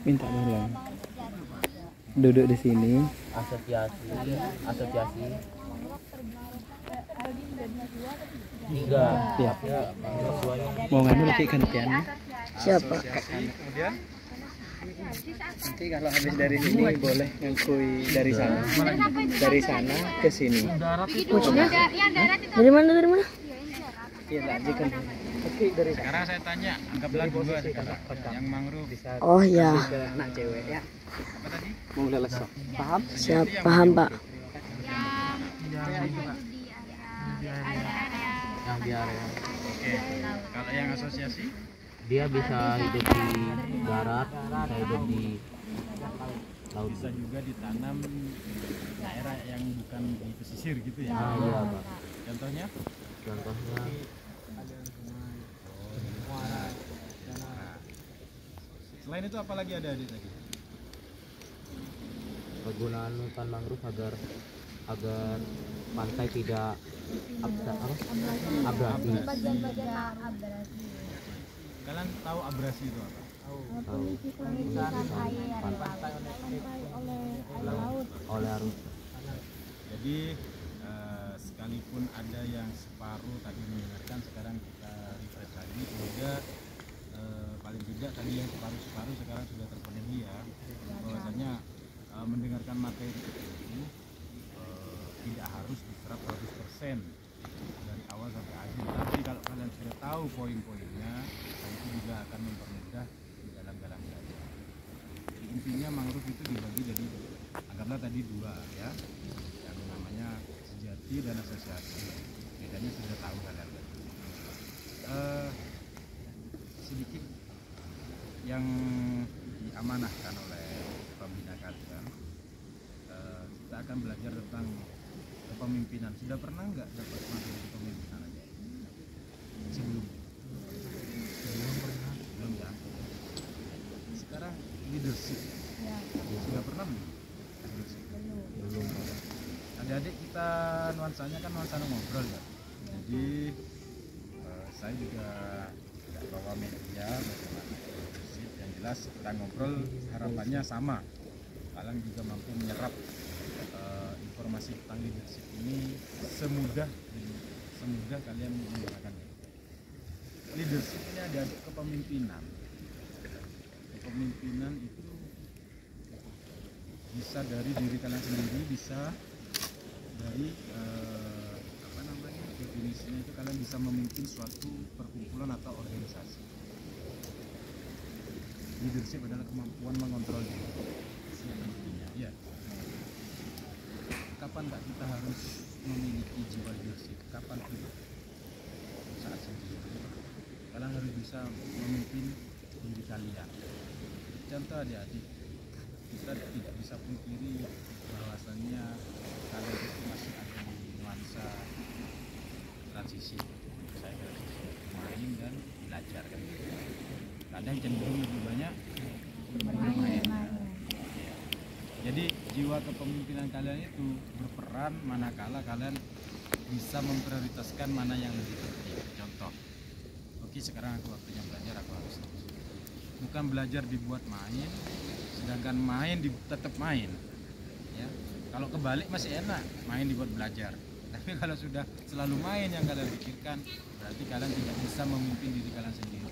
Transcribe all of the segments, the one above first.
Minta tolong. Duduk di sini. Asosiasi tiga Ya. ya, Mau nganu lagi gantian. Siapa? Kemudian nanti kalau habis dari sini boleh ngangkui dari sana. Dari sana ke sini. Maksudnya? Dari mana? Iya, lanjutkan. Oke, dari sana. Sekarang saya tanya, anggaplah dua sekarang. Yang mangrove Bisa Oh ya, ke anak cewek ya. apa tadi? Mau lesok. Paham? siap, paham Pak. yang biar ya. Oke. Kalau yang asosiasi? Dia bisa hidup di darat, bisa hidup di laut. Bisa juga ditanam daerah yang bukan di pesisir gitu ya. Ah iya Pak. Contohnya? Contohnya Selain itu apa lagi ada adik tadi? penggunaan hutan mangrove agar pantai tidak abrasi. Kalian tahu abrasi itu apa? Tahu. Oleh arus. Jadi sekalipun ada yang separuh tadi mendengarkan, sekarang kita refresh lagi sehingga paling tidak tadi yang separuh sekarang sudah terpenuhi ya, bahwasanya mendengarkan materi itu tidak harus diserap 100% dari awal sampai akhir, tapi kalau kalian sudah tahu poin-poinnya itu juga akan mempermudah di dalam belajar. Jadi intinya mangrove itu dibagi jadi anggaplah tadi dua ya, yang namanya sejati dan asosiasi. Bedanya sudah tahu kalian. Sedikit yang diamanahkan oleh pembina kalian, kita akan belajar tentang kepemimpinan. Sudah pernah nggak dapat materi kepemimpinan aja? Sebelum ya. Sekarang leadership. Sudah pernah belum? Belum. Adik-adik kita nuansanya kan nuansa ngobrol ya. Jadi saya juga tidak bawa media bagaimana leadership. Yang jelas kita ngobrol harapannya sama. Kalian juga mampu menyerap informasi tentang leadership ini semudah kalian menggunakannya. Leadership ini ada kepemimpinan. Kepemimpinan itu bisa dari diri kalian sendiri, bisa dari definisinya itu kalian bisa memimpin suatu perkumpulan atau organisasi. Leadership adalah kemampuan mengontrol diri. Ya. Kapan nggak kita harus memiliki jiwa leadership? Kapan tidak? Saat sendiri. Kalian harus bisa memimpin diri kalian. Contoh adik-adik, kita tidak bisa pungkiri bahwasannya kalian itu masih ada di nuansa transisi. Saya transisi main dan belajar kan. Kadang cenderung lebih banyak bermain. Jadi jiwa kepemimpinan kalian itu berperan manakala kalian bisa memprioritaskan mana yang lebih penting. Contoh, oke sekarang aku waktunya belajar, aku harus bukan belajar dibuat main, sedangkan main tetap main. Ya, kalau kebalik masih enak, main dibuat belajar. Tapi kalau sudah selalu main yang kalian pikirkan, berarti kalian tidak bisa memimpin diri kalian sendiri.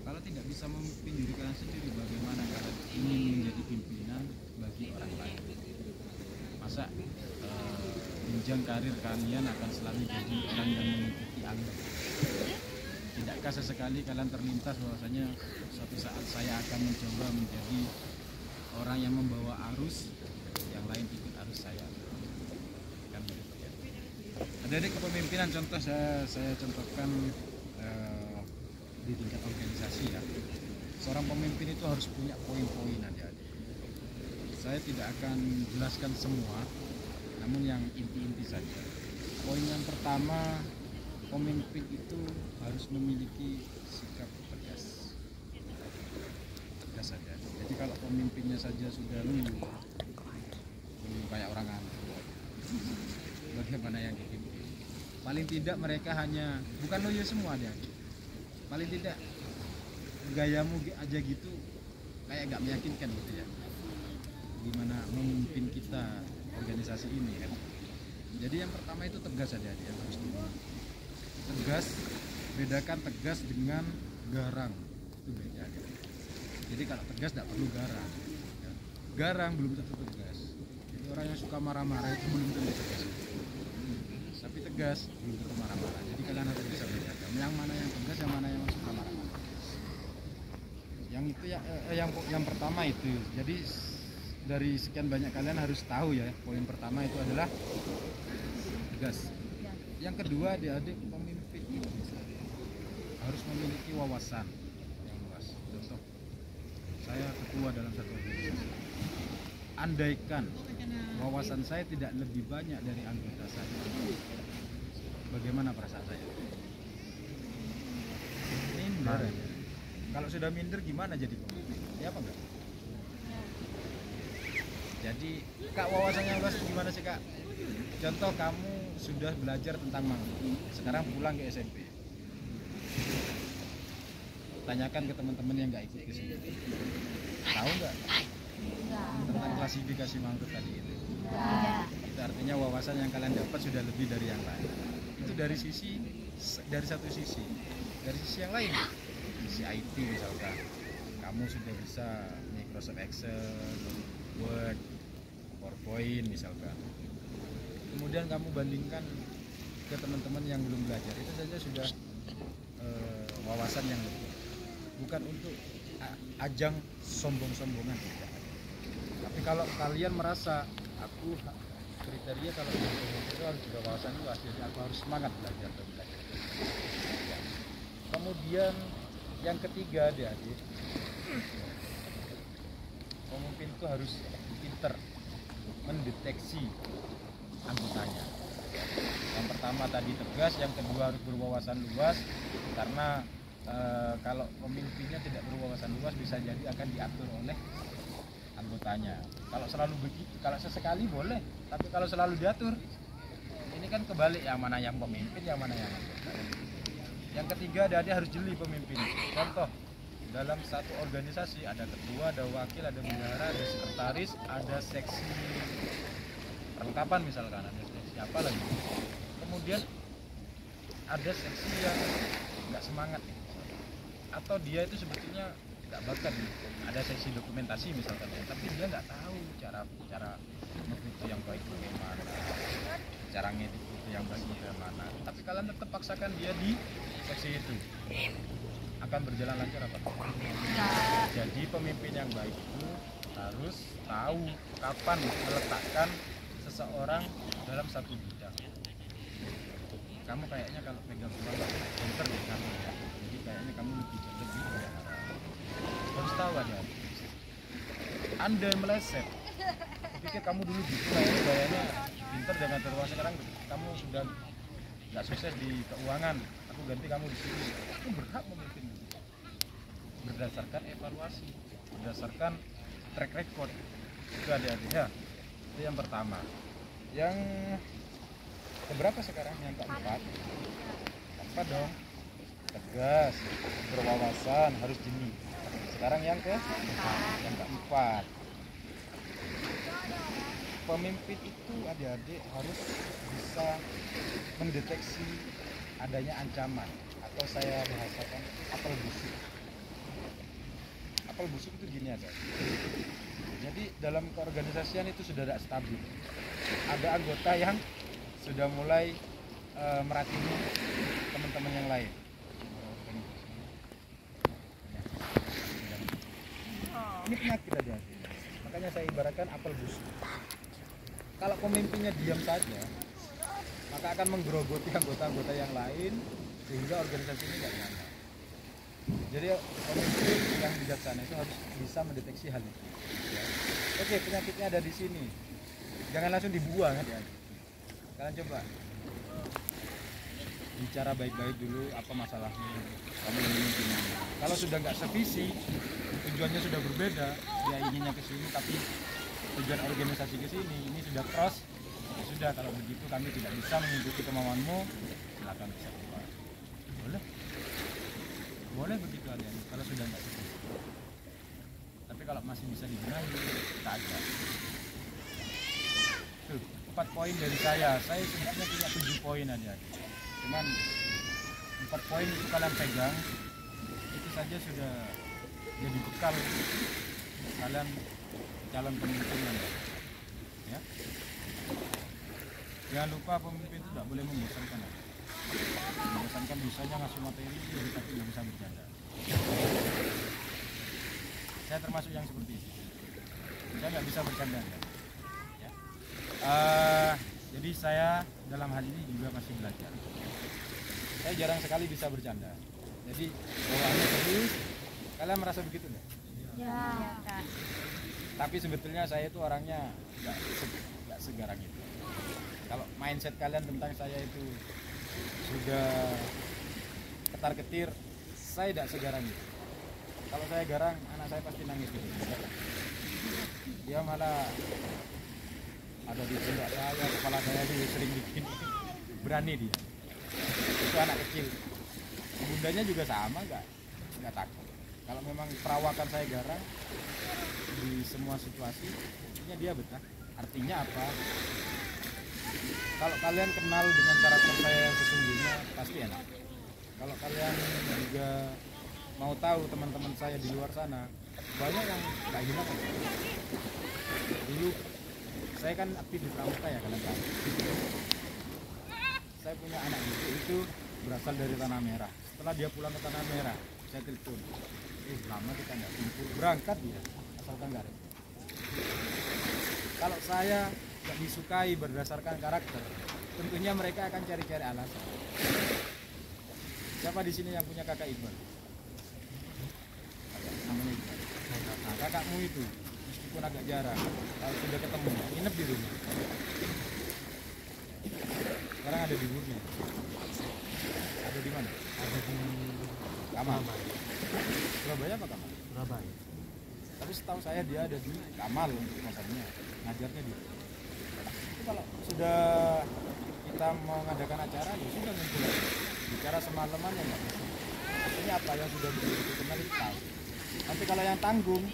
Kalau tidak bisa memimpin diri kalian sendiri, bagaimana kalian ingin menjadi pimpinan bagi orang lain? Masa jenjang karir kalian akan selalu jadi orang yang mengikuti alur? Tidakkah sesekali kalian terlintas bahwasanya suatu saat saya akan mencoba menjadi orang yang membawa arus, yang lain ikut arus saya? Kan begitu ya. Adik-adik kepemimpinan, contoh saya contohkan di tingkat organisasi ya. Seorang pemimpin itu harus punya poin-poin adik-adik. Saya tidak akan jelaskan semua, namun yang inti-inti saja. Poin yang pertama, pemimpin itu harus memiliki sikap tegas. Tegas saja. Jadi kalau pemimpinnya saja sudah kayak orang ngantuk, bagaimana yang dipimpin? Paling tidak mereka hanya, bukan loyo semua dia. Paling tidak gayamu aja gitu kayak nggak meyakinkan gitu ya, gimana memimpin kita organisasi ini kan. Jadi yang pertama itu tegas aja yang harus dibuat. Tegas, bedakan tegas dengan garang, itu beda gitu. Jadi kalau tegas tidak perlu garang ya. Garang belum tentu tegas. Jadi orang yang suka marah-marah itu belum tentu tegas, tapi tegas belum tentu marah-marah. Jadi kalian harus bisa bedakan yang mana yang tegas, yang mana yang suka marah-marah. Yang itu ya, yang pertama itu. Jadi dari sekian banyak kalian harus tahu ya, poin pertama itu adalah tegas. Yang kedua, adik-adik, pemimpin itu harus memiliki wawasan yang luas. Contoh, saya ketua dalam satu organisasi. Andaikan wawasan saya tidak lebih banyak dari anggota saya, bagaimana perasaan saya? Minder. Kalau sudah minder gimana jadi pemimpin? Ya apa enggak? Jadi Kak, wawasannya luas gimana sih Kak? Contoh, kamu sudah belajar tentang mangga, sekarang pulang ke SMP, tanyakan ke teman-teman yang nggak ikut ke sini, tahu nggak tentang klasifikasi mangrove tadi itu? Itu artinya wawasan yang kalian dapat sudah lebih dari yang lain. Itu dari satu sisi. Dari sisi yang lain, sisi IT misalkan, kamu sudah bisa Microsoft Excel, Word, PowerPoint misalkan. Kemudian kamu bandingkan ke teman-teman yang belum belajar, itu saja sudah wawasan yang lebih. Bukan untuk ajang sombong-sombongan tidak. Tapi kalau kalian merasa aku kriteria kalau itu harus juga wawasan luas, jadi aku harus semangat belajar dan belajar. Kemudian yang ketiga, adik-adik, pemimpin itu harus pinter mendeteksi anggotanya. Yang pertama tadi tegas, yang kedua harus berwawasan luas, karena kalau pemimpinnya tidak berwawasan luas bisa jadi akan diatur oleh anggotanya. Kalau selalu begitu, kalau sesekali boleh, tapi kalau selalu diatur, ini kan kebalik, yang mana yang pemimpin, yang mana yang anggota. Yang ketiga, dia harus jeli pemimpin. Contoh, dalam satu organisasi ada ketua, ada wakil, ada bendahara, ada sekretaris, ada seksi perlengkapan misalkan, ada seksi apa lagi. Kemudian ada seksi yang nggak semangat, atau dia itu sebetulnya nggak bakat, ada seksi dokumentasi misalkan, tapi dia nggak tahu cara itu yang baik bagaimana, cara ngedit itu yang baik bagaimana, tapi kalian tetap paksakan dia di seksi itu, akan berjalan lancar apa? Jadi pemimpin yang baik itu harus tahu kapan meletakkan seseorang dalam satu bidang. Kamu kayaknya kalau pegang uang pinter deh kamu ya. Jadi kayaknya kamu lebih harus tahu aja. Anda meleset, pikir kamu dulu gitu kayaknya pinter dan ngatur uang, sekarang kamu sudah nggak sukses di keuangan, aku ganti kamu di sini. Aku berhak memimpin berdasarkan evaluasi, berdasarkan track record. Itu adik-adik ya. Itu yang pertama. Yang keberapa sekarang? Yang keempat. Apa dong? Tegas, berwawasan, harus jeli. Sekarang yang keempat. Pemimpin itu adik-adik harus bisa mendeteksi adanya ancaman, atau saya bahasakan apel busuk. Apel busuk itu gini aja. Jadi dalam keorganisasian itu sudah tidak stabil. Ada anggota yang sudah mulai meracuni teman-teman yang lain. Ini penyakit aja. Makanya saya ibaratkan apel busuk. Kalau pemimpinnya diam saja, maka akan menggerogoti anggota-anggota yang lain sehingga organisasi ini nggak nyaman. Jadi pemimpin yang bijaksana itu harus bisa mendeteksi hal itu. Ya. Oke, penyakitnya ada di sini. Jangan langsung dibuang ya. Kalian coba bicara baik-baik dulu, apa masalahnya, kamu memimpinnya. Kalau sudah nggak sevisi, tujuannya sudah berbeda, dia inginnya ke sini tapi tujuan organisasi ke sini, ini sudah cross. Ya sudah, kalau begitu kami tidak bisa mengikuti kemauanmu, silakan bisa keluar. Boleh begitu aja kalau sudah nggak sevisi. Tapi kalau masih bisa dibenahi kita ajak. Tuh, 4 poin dari saya sebetulnya punya 7 poin aja. Cuman 4 poin itu kalian pegang, itu saja sudah jadi bekal kalian calon pemimpin nanti. Ya. Jangan lupa pemimpin itu tidak boleh membosankan. Membosankan bisanya ngasih materi jadi tapi nggak bisa bercanda. Saya termasuk yang seperti itu. Saya nggak bisa bercanda. Ya. Jadi saya dalam hal ini juga masih belajar. Saya jarang sekali bisa bercanda. Jadi bawaannya serius. Kalian merasa begitu nggak? Ya. Tapi sebetulnya saya itu orangnya nggak segarang itu. Kalau mindset kalian tentang saya itu sudah ketar-ketir, saya tidak segarang itu. Kalau saya garang, anak saya pasti nangis gitu. Dia malah ada di pundak saya, kepala saya itu sering bikin berani dia. Itu anak kecil. Bundanya juga sama, nggak takut. Kalau memang perawakan saya garang di semua situasi, artinya dia betah. Artinya apa? Kalau kalian kenal dengan karakter saya yang sesungguhnya, pasti enak. Kalau kalian juga mau tahu teman-teman saya di luar sana, banyak yang nggak gila kan. Dulu saya kan aktif di pramuka ya, kalian tahu. Saya punya anak itu berasal dari Tanah Merah. Setelah dia pulang ke Tanah Merah, saya telepon. Lama kita nggak kumpul, berangkat dia asal Tenggara. Kalau saya nggak disukai berdasarkan karakter, tentunya mereka akan cari-cari alasan. Siapa di sini yang punya kakak Iqbal? Namanya Iqbal. Nah, kakakmu itu meskipun agak jarang, kalau sudah ketemu, nginep di rumah. Sekarang ada di Murni. Ada di mana? Ada di Kamal. Surabaya apa Kamal? Surabaya. Tapi setahu saya dia ada di Kamal untuk konsernya, ngajarnya di. Itu kalau sudah kita mau mengadakan acara, ya sudah ngumpul lagi. Bicara semalaman ya nggak bisa. Ini apa yang sudah begitu kenal itu tahu. Nanti kalau yang tanggung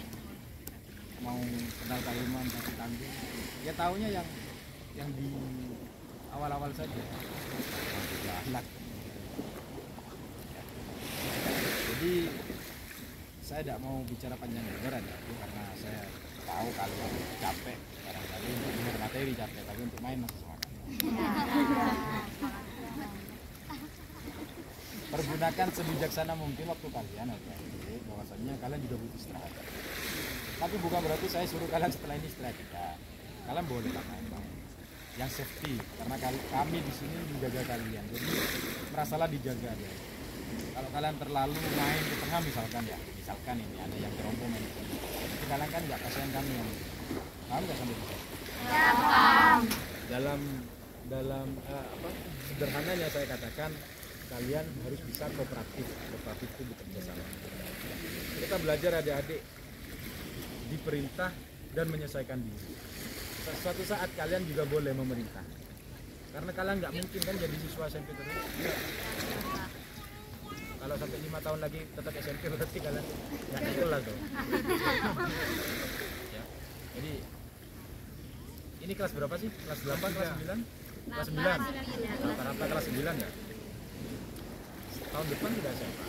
mau kenal Kaliman tapi tanggung, ya taunya yang di awal-awal saja. Akhlak. Jadi saya tidak mau bicara panjang lebar aja, karena saya tahu kalian capek barangkali untuk dengar materi capek, tapi untuk main masih semangat. Pergunakan sebijaksana mungkin waktu kalian aja, bahwasannya kalian juga butuh istirahat. Tapi bukan berarti saya suruh kalian setelah ini istirahat. Kalian boleh lah main. Yang safety, karena kami di sini menjaga kalian, jadi merasalah dijaga aja. Kalau kalian terlalu main ke tengah misalkan ini ada yang terombong ini, jadi kalian kan nggak kasihan kami yang paham nggak sampai bisa. Ya, paham. Dalam sederhananya saya katakan kalian harus bisa kooperatif itu bekerja sama. Kita belajar adik-adik diperintah dan menyesuaikan diri. Suatu saat kalian juga boleh memerintah, karena kalian nggak mungkin kan jadi siswa SMP terus. Kalau sampai 5 tahun lagi tetap SMP berarti kalian nggak sekolah tuh. Ya. Jadi ini kelas berapa sih? Kelas 8, kelas 9? Kelas 9. Rata-rata kelas 9 ya. Tahun depan sudah SMA.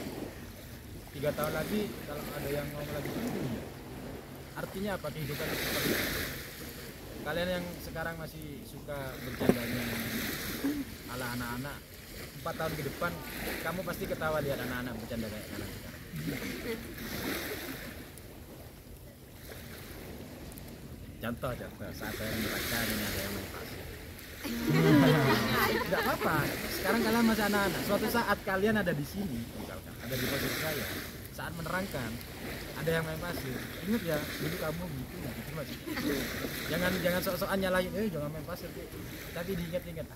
3 tahun lagi kalau ada yang mau lagi ya. Artinya apa kehidupan itu seperti itu? Kalian yang sekarang masih suka bercandanya ala anak-anak, 4 tahun ke depan kamu pasti ketawa lihat anak-anak bercanda kayak kalian sekarang. Contoh saat saya membaca ini ada yang main pasir. Tidak apa-apa. Sekarang kalian masih anak-anak. Suatu saat kalian ada di sini, misalkan ada di posisi saya, saat menerangkan ada yang main pasir. Ingat ya, dulu kamu gitu masih. Jangan sok-sokan nyalahin, jangan main pasir. Tapi diingat-ingat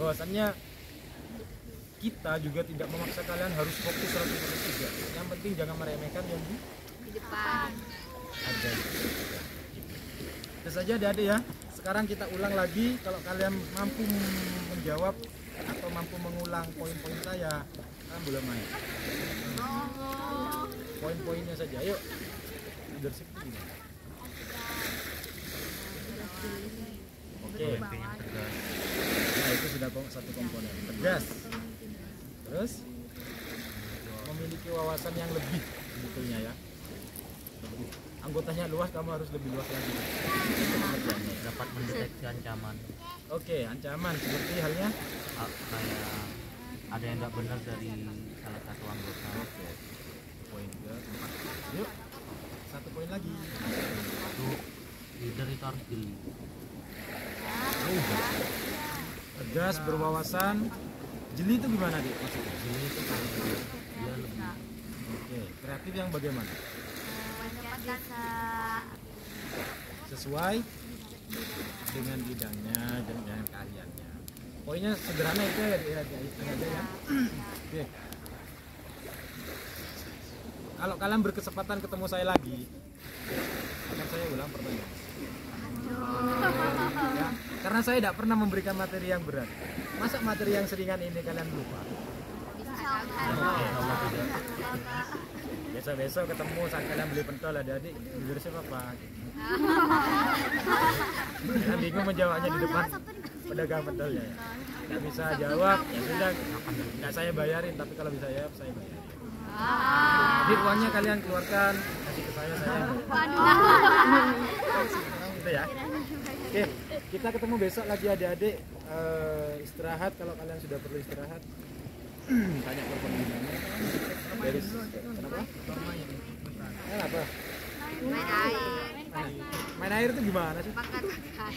bahwasannya kita juga tidak memaksa kalian harus fokus 100%. Yang penting jangan meremehkan yang di depan. Ada. Itu saja adik-adik ya. Sekarang kita ulang lagi. Kalau kalian mampu menjawab atau mampu mengulang poin-poin saya, kalian boleh main. Poin-poinnya saja. Yuk. leadership itu gimana? Oke. Nah, itu sudah satu komponen. Tegas. Terus memiliki wawasan yang lebih sebetulnya ya. Lebih. Anggotanya luas, kamu harus lebih luas lagi. Dapat mendeteksi ancaman. Oke, ancaman seperti halnya Kayak ada yang nggak benar dari salah satu anggota. oke. Poin ke 4. Yuk. Satu poin lagi. Itu leader itu harus jeli. Tegas, berwawasan. Jeli itu gimana, Dik? Maksudnya? Jeli itu kalau dia lebih Oke, kreatif yang bagaimana? Bisa Sesuai dengan bidangnya dan dengan keahliannya. Poinnya sederhana itu ya, aja ya. Oke. Kalau kalian berkesempatan ketemu saya lagi, akan saya ulang pertanyaan. Ya, karena saya tidak pernah memberikan materi yang berat. Masa materi yang seringan ini kalian lupa? Besok-besok ketemu saat kalian beli pentol, adik-adik leadership apa? Kalian bingung menjawabnya di depan pedagang pentolnya ya. Nggak bisa jawab, ya sudah, nggak saya bayarin, tapi kalau bisa jawab saya bayarin. Jadi uangnya kalian keluarkan, kasih ke saya gitu ya. Oke, kita ketemu besok lagi adik-adik. Istirahat kalau kalian sudah perlu istirahat. Tanya korban gimana? Dari kenapa? Kenapa? main air. Main air itu gimana sih?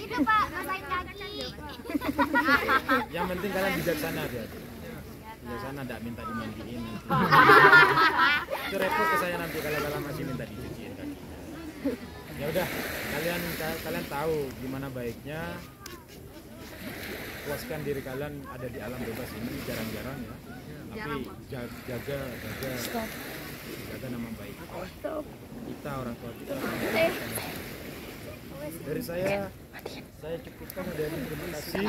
Itu Pak, masain kaki. Yang penting kalian bijaksana aja. Bijaksana, tidak minta dimandiin. Itu repot ke saya nanti kalau kalian masih minta dicuciin kaki. Ya udah, kalian tahu gimana baiknya puaskan diri kalian ada di alam bebas ini jarang-jarang ya. Tapi jaga nama baik kita, orang tua kita. Dari saya cukupkan. Dari terima kasih.